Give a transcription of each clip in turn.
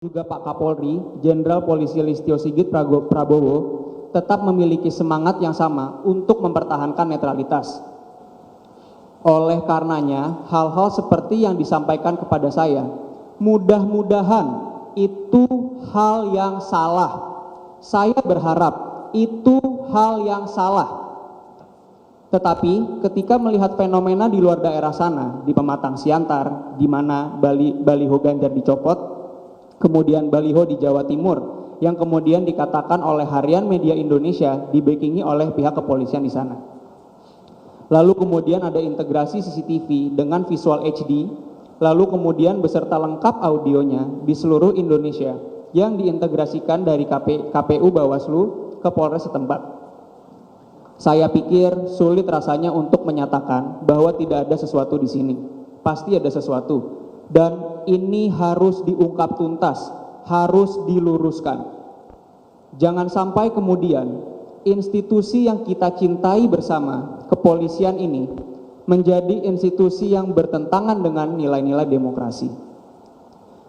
juga Pak Kapolri, Jenderal Polisi Listio Sigit Prabowo, tetap memiliki semangat yang sama untuk mempertahankan netralitas. Oleh karenanya, hal-hal seperti yang disampaikan kepada saya, mudah-mudahan itu hal yang salah. Saya berharap itu hal yang salah. Tetapi ketika melihat fenomena di luar daerah sana, di Pematang Siantar, di mana baliho Ganjar dicopot, kemudian baliho di Jawa Timur yang kemudian dikatakan oleh Harian Media Indonesia dibackingi oleh pihak kepolisian di sana. Lalu kemudian ada integrasi CCTV dengan visual HD, lalu kemudian beserta lengkap audionya di seluruh Indonesia yang diintegrasikan dari KPU Bawaslu ke Polres setempat. Saya pikir sulit rasanya untuk menyatakan bahwa tidak ada sesuatu di sini. Pasti ada sesuatu. Dan ini harus diungkap tuntas, harus diluruskan. Jangan sampai kemudian institusi yang kita cintai bersama, kepolisian ini, menjadi institusi yang bertentangan dengan nilai-nilai demokrasi.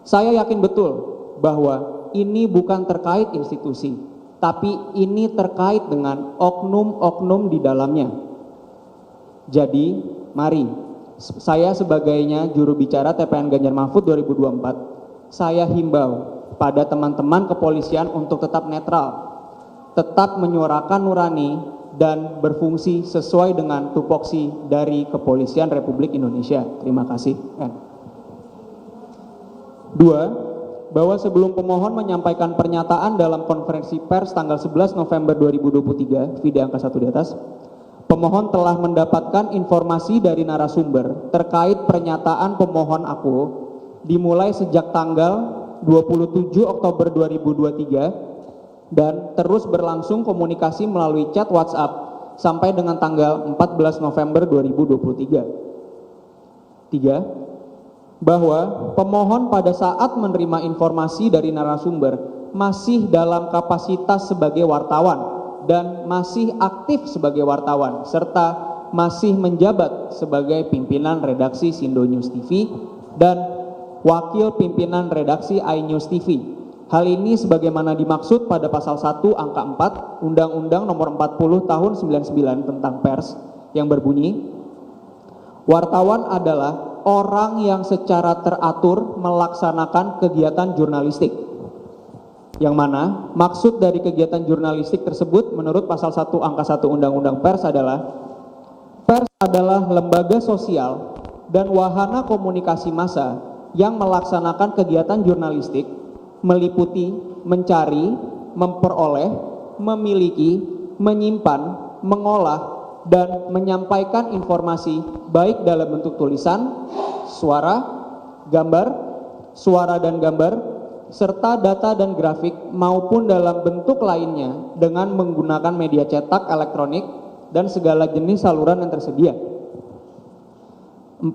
Saya yakin betul bahwa ini bukan terkait institusi, tapi ini terkait dengan oknum-oknum di dalamnya. Jadi, mari. Saya sebagainya juru bicara TPN Ganjar Mahfud 2024, saya himbau pada teman-teman kepolisian untuk tetap netral, tetap menyuarakan nurani dan berfungsi sesuai dengan tupoksi dari Kepolisian Republik Indonesia. Terima kasih. 2. Bahwa sebelum pemohon menyampaikan pernyataan dalam konferensi pers tanggal 11 November 2023, video angka 1 di atas, pemohon telah mendapatkan informasi dari narasumber terkait pernyataan pemohon aku dimulai sejak tanggal 27 Oktober 2023 dan terus berlangsung komunikasi melalui chat WhatsApp sampai dengan tanggal 14 November 2023. 3. Bahwa pemohon pada saat menerima informasi dari narasumber masih dalam kapasitas sebagai wartawan dan masih aktif sebagai wartawan, serta masih menjabat sebagai pimpinan redaksi Sindo News TV dan wakil pimpinan redaksi iNews TV. Hal ini sebagaimana dimaksud pada pasal 1 angka 4 Undang-Undang Nomor 40 Tahun 99 tentang pers yang berbunyi, wartawan adalah orang yang secara teratur melaksanakan kegiatan jurnalistik. Yang mana maksud dari kegiatan jurnalistik tersebut menurut pasal 1 angka 1 Undang-Undang Pers adalah lembaga sosial dan wahana komunikasi massa yang melaksanakan kegiatan jurnalistik meliputi mencari, memperoleh, memiliki, menyimpan, mengolah, dan menyampaikan informasi baik dalam bentuk tulisan, suara dan gambar, serta data dan grafik maupun dalam bentuk lainnya dengan menggunakan media cetak, elektronik, dan segala jenis saluran yang tersedia. 4.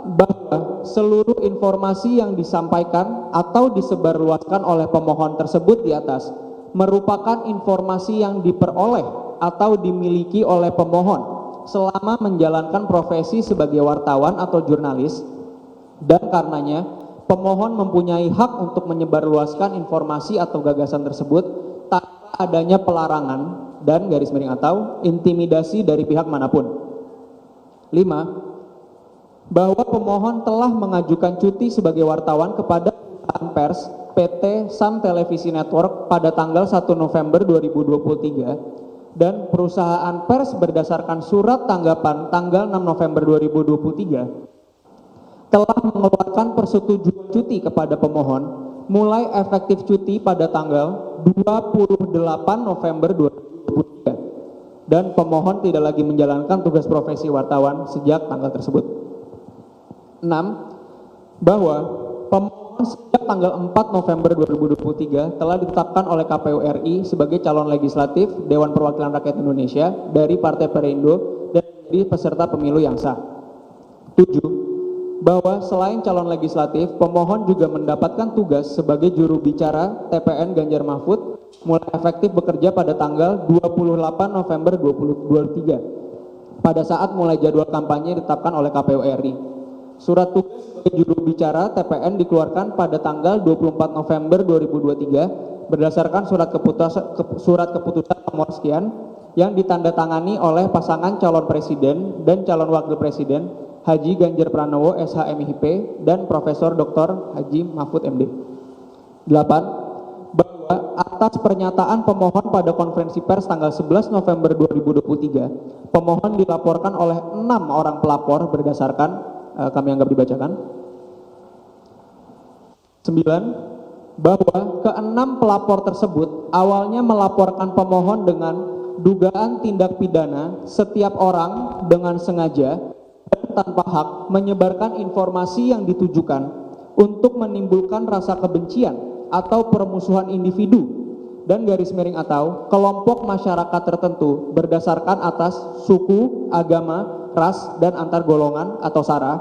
Bahwa seluruh informasi yang disampaikan atau disebarluaskan oleh pemohon tersebut di atas merupakan informasi yang diperoleh atau dimiliki oleh pemohon selama menjalankan profesi sebagai wartawan atau jurnalis, dan karenanya pemohon mempunyai hak untuk menyebarluaskan informasi atau gagasan tersebut tanpa adanya pelarangan dan garis miring atau intimidasi dari pihak manapun. 5. Bahwa pemohon telah mengajukan cuti sebagai wartawan kepada perusahaan pers PT Sam Televisi Network pada tanggal 1 November 2023 dan perusahaan pers berdasarkan surat tanggapan tanggal 6 November 2023 telah mengeluarkan persetujuan cuti kepada pemohon mulai efektif cuti pada tanggal 28 November 2023 dan pemohon tidak lagi menjalankan tugas profesi wartawan sejak tanggal tersebut. 6. Bahwa pemohon sejak tanggal 4 November 2023 telah ditetapkan oleh KPU RI sebagai calon legislatif Dewan Perwakilan Rakyat Indonesia dari Partai Perindo dan menjadi peserta pemilu yang sah. 7. Bahwa selain calon legislatif, pemohon juga mendapatkan tugas sebagai juru bicara TPN Ganjar Mahfud mulai efektif bekerja pada tanggal 28 November 2023 pada saat mulai jadwal kampanye ditetapkan oleh KPU RI. Surat tugas sebagai juru bicara TPN dikeluarkan pada tanggal 24 November 2023 berdasarkan surat keputusan nomor sekian yang ditandatangani oleh pasangan calon presiden dan calon wakil presiden Haji Ganjar Pranowo SH MIP dan Profesor Dr. Haji Mahfud MD. 8. Bahwa atas pernyataan pemohon pada konferensi pers tanggal 11 November 2023, pemohon dilaporkan oleh 6 orang pelapor berdasarkan kami anggap dibacakan. 9. Bahwa ke-6 pelapor tersebut awalnya melaporkan pemohon dengan dugaan tindak pidana setiap orang dengan sengaja dan tanpa hak menyebarkan informasi yang ditujukan untuk menimbulkan rasa kebencian atau permusuhan individu dan garis miring atau kelompok masyarakat tertentu berdasarkan atas suku, agama, ras, dan antar golongan atau sara,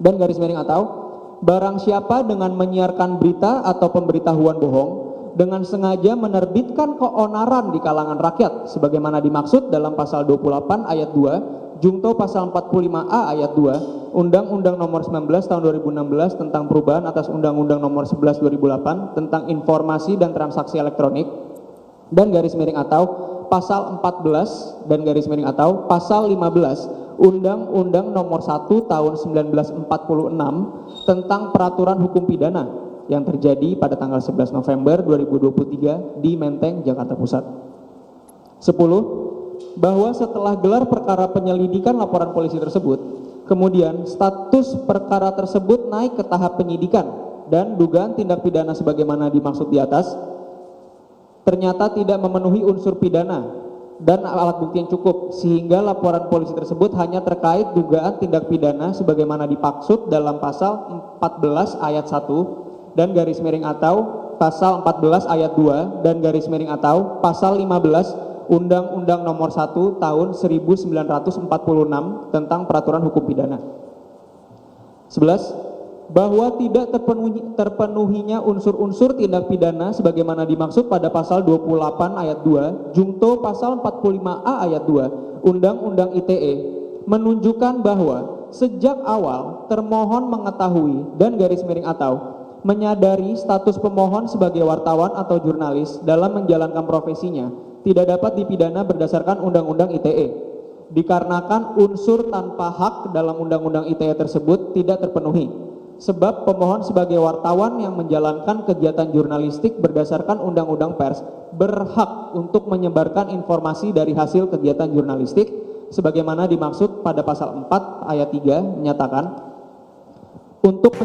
dan garis miring atau barang siapa dengan menyiarkan berita atau pemberitahuan bohong dengan sengaja menerbitkan keonaran di kalangan rakyat sebagaimana dimaksud dalam pasal 28 ayat 2 Jungto pasal 45A ayat 2 Undang-Undang Nomor 19 Tahun 2016 tentang perubahan atas Undang-Undang Nomor 11 2008 tentang informasi dan transaksi elektronik, dan garis miring atau pasal 14 dan garis miring atau pasal 15 Undang-Undang Nomor 1 Tahun 1946 tentang peraturan hukum pidana yang terjadi pada tanggal 11 November 2023 di Menteng, Jakarta Pusat. 10. Bahwa setelah gelar perkara penyelidikan laporan polisi tersebut, kemudian status perkara tersebut naik ke tahap penyidikan dan dugaan tindak pidana sebagaimana dimaksud di atas ternyata tidak memenuhi unsur pidana dan alat bukti yang cukup, sehingga laporan polisi tersebut hanya terkait dugaan tindak pidana sebagaimana dimaksud dalam pasal 14 ayat 1 dan garis miring atau pasal 14 ayat 2 dan garis miring atau pasal 15 Undang-Undang Nomor 1 Tahun 1946 tentang peraturan hukum pidana. 11. Bahwa tidak terpenuhinya unsur-unsur tindak pidana sebagaimana dimaksud pada pasal 28 ayat 2 Jungto pasal 45A ayat 2 Undang-Undang ITE menunjukkan bahwa sejak awal termohon mengetahui dan garis miring atau menyadari status pemohon sebagai wartawan atau jurnalis dalam menjalankan profesinya tidak dapat dipidana berdasarkan Undang-Undang ITE dikarenakan unsur tanpa hak dalam Undang-Undang ITE tersebut tidak terpenuhi. Sebab pemohon sebagai wartawan yang menjalankan kegiatan jurnalistik berdasarkan Undang-Undang Pers berhak untuk menyebarkan informasi dari hasil kegiatan jurnalistik sebagaimana dimaksud pada pasal 4 ayat 3 menyatakan untuk